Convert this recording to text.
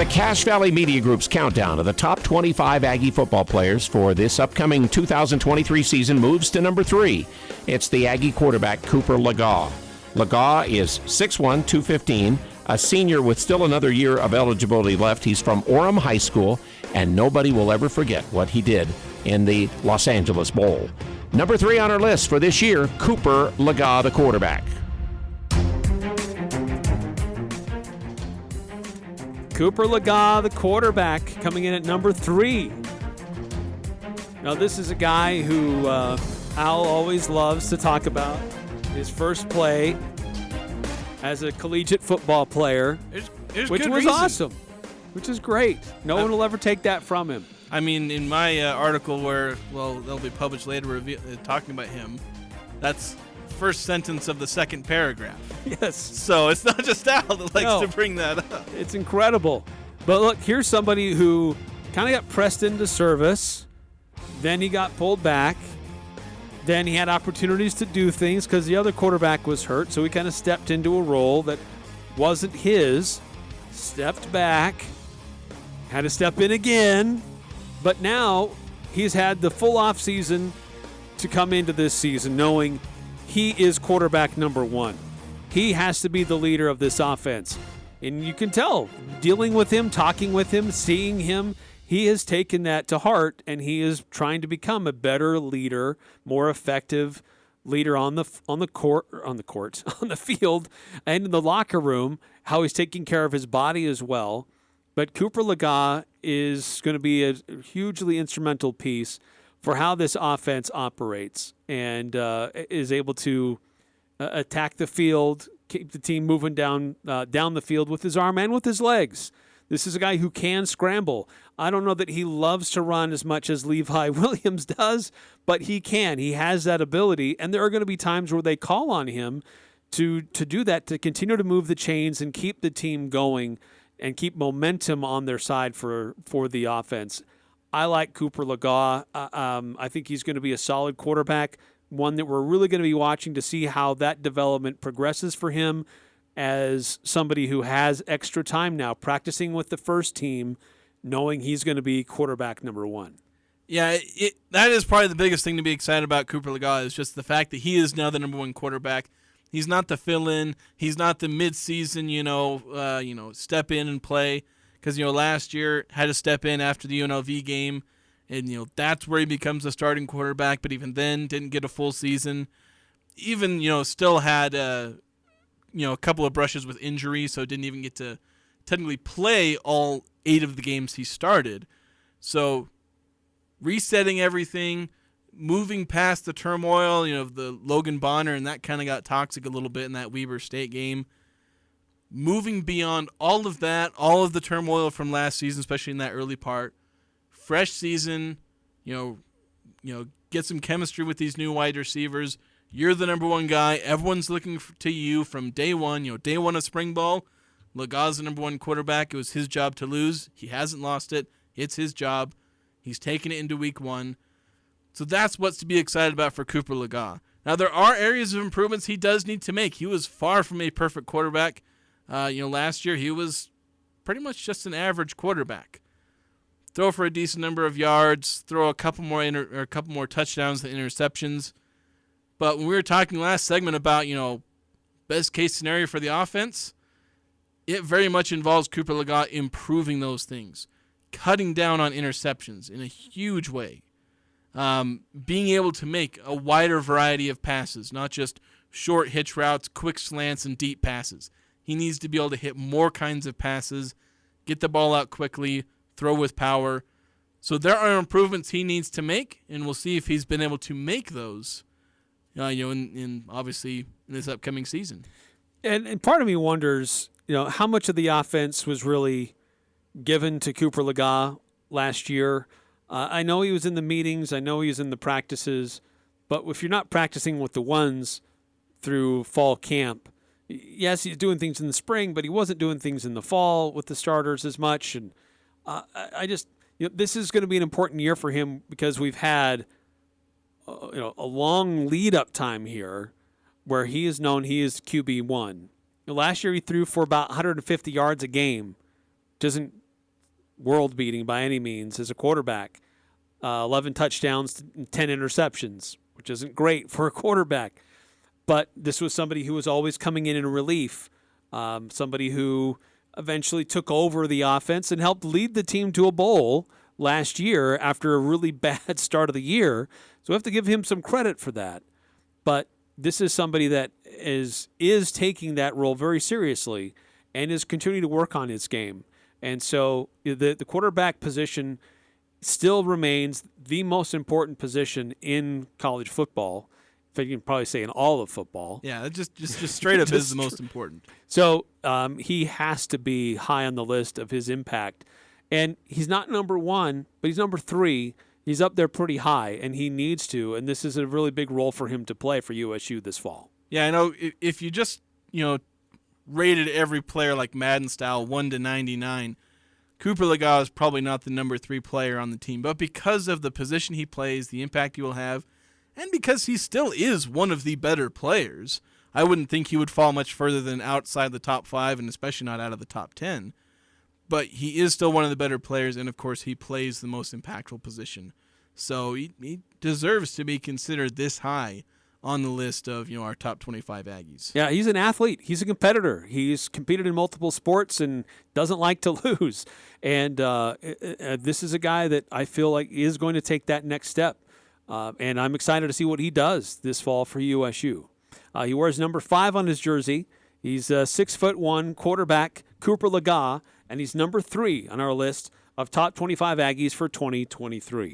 The Cache Valley Media Group's countdown of the top 25 Aggie football players for this upcoming 2023 season moves to number 3. It's the Aggie quarterback, Cooper Legas. Legas is 6'1", 215, a senior with still another year of eligibility left. He's from Orem High School, and nobody will ever forget what he did in the Los Angeles Bowl. Number 3 on our list for this year, Cooper Legas, the quarterback. Cooper Legas, the quarterback, coming in at number 3. Now, this is a guy who Al always loves to talk about. His first play as a collegiate football player, which was awesome, which is great. No one will ever take that from him. I mean, in my article where, they'll be published later, talking about him, that's first sentence of the second paragraph. Yes. So it's not just Al that likes to bring that up. It's incredible. But look, here's somebody who kind of got pressed into service. Then he got pulled back. Then he had opportunities to do things because the other quarterback was hurt. So he kind of stepped into a role that wasn't his. Stepped back. Had to step in again. But now he's had the full offseason to come into this season knowing he is quarterback number 1. He has to be the leader of this offense. And you can tell, dealing with him, talking with him, seeing him, he has taken that to heart, and he is trying to become a better leader, more effective leader on the field, and in the locker room, how he's taking care of his body as well. But Cooper Legas is going to be a hugely instrumental piece for how this offense operates and is able to attack the field, keep the team moving down the field with his arm and with his legs. This is a guy who can scramble. I don't know that he loves to run as much as Levi Williams does, but he can. He has that ability, and there are going to be times where they call on him to do that, to continue to move the chains and keep the team going and keep momentum on their side for the offense. I like Cooper Legas. I think he's going to be a solid quarterback, one that we're really going to be watching to see how that development progresses for him as somebody who has extra time now, practicing with the first team, knowing he's going to be quarterback number 1. Yeah, that is probably the biggest thing to be excited about Cooper Legas is just the fact that he is now the number 1 quarterback. He's not the fill-in. He's not the mid-season, step in and play. Because, last year had to step in after the UNLV game, and, that's where he becomes the starting quarterback, but even then didn't get a full season. Even, still had, a couple of brushes with injury, so didn't even get to technically play all 8 of the games he started. So resetting everything, moving past the turmoil, the Logan Bonner, and that kind of got toxic a little bit in that Weber State game. Moving beyond all of that, all of the turmoil from last season, especially in that early part, fresh season, get some chemistry with these new wide receivers. You're the number 1 guy. Everyone's looking to you from day one. Day one of spring ball, Legas the number 1 quarterback. It was his job to lose. He hasn't lost it. It's his job. He's taken it into week 1. So that's what's to be excited about for Cooper Legas. Now, there are areas of improvements he does need to make. He was far from a perfect quarterback. Last year he was pretty much just an average quarterback. Throw for a decent number of yards, throw a couple more touchdowns than interceptions. But when we were talking last segment about, best case scenario for the offense, it very much involves Cooper Legas improving those things, cutting down on interceptions in a huge way, being able to make a wider variety of passes, not just short hitch routes, quick slants, and deep passes. He needs to be able to hit more kinds of passes, get the ball out quickly, throw with power. So there are improvements he needs to make, and we'll see if he's been able to make those, in obviously in this upcoming season. And part of me wonders, how much of the offense was really given to Cooper Legas last year. I know he was in the meetings. I know he was in the practices. But if you're not practicing with the ones through fall camp, yes, he's doing things in the spring, but he wasn't doing things in the fall with the starters as much. And I just, this is going to be an important year for him because we've had, a long lead-up time here where he is known he is QB1. Last year he threw for about 150 yards a game. Doesn't world-beating by any means as a quarterback. 11 touchdowns, 10 interceptions, which isn't great for a quarterback. But this was somebody who was always coming in relief, somebody who eventually took over the offense and helped lead the team to a bowl last year after a really bad start of the year. So we have to give him some credit for that. But this is somebody that is taking that role very seriously and is continuing to work on his game. And so the quarterback position still remains the most important position in college football. In fact, you can probably say in all of football. Yeah, just straight up is the most important. So he has to be high on the list of his impact. And he's not number one, but he's number 3. He's up there pretty high, and he needs to. And this is a really big role for him to play for USU this fall. Yeah, I know if you just, rated every player like Madden style 1 to 99, Cooper Legas is probably not the number 3 player on the team. But because of the position he plays, the impact he will have, and because he still is one of the better players, I wouldn't think he would fall much further than outside the top 5, and especially not out of the top 10. But he is still one of the better players, and of course he plays the most impactful position. So he deserves to be considered this high on the list of our top 25 Aggies. Yeah, he's an athlete. He's a competitor. He's competed in multiple sports and doesn't like to lose. And this is a guy that I feel like is going to take that next step. And I'm excited to see what he does this fall for USU. He wears number 5 on his jersey. He's 6'1" quarterback Cooper Legas, and he's number 3 on our list of top 25 Aggies for 2023.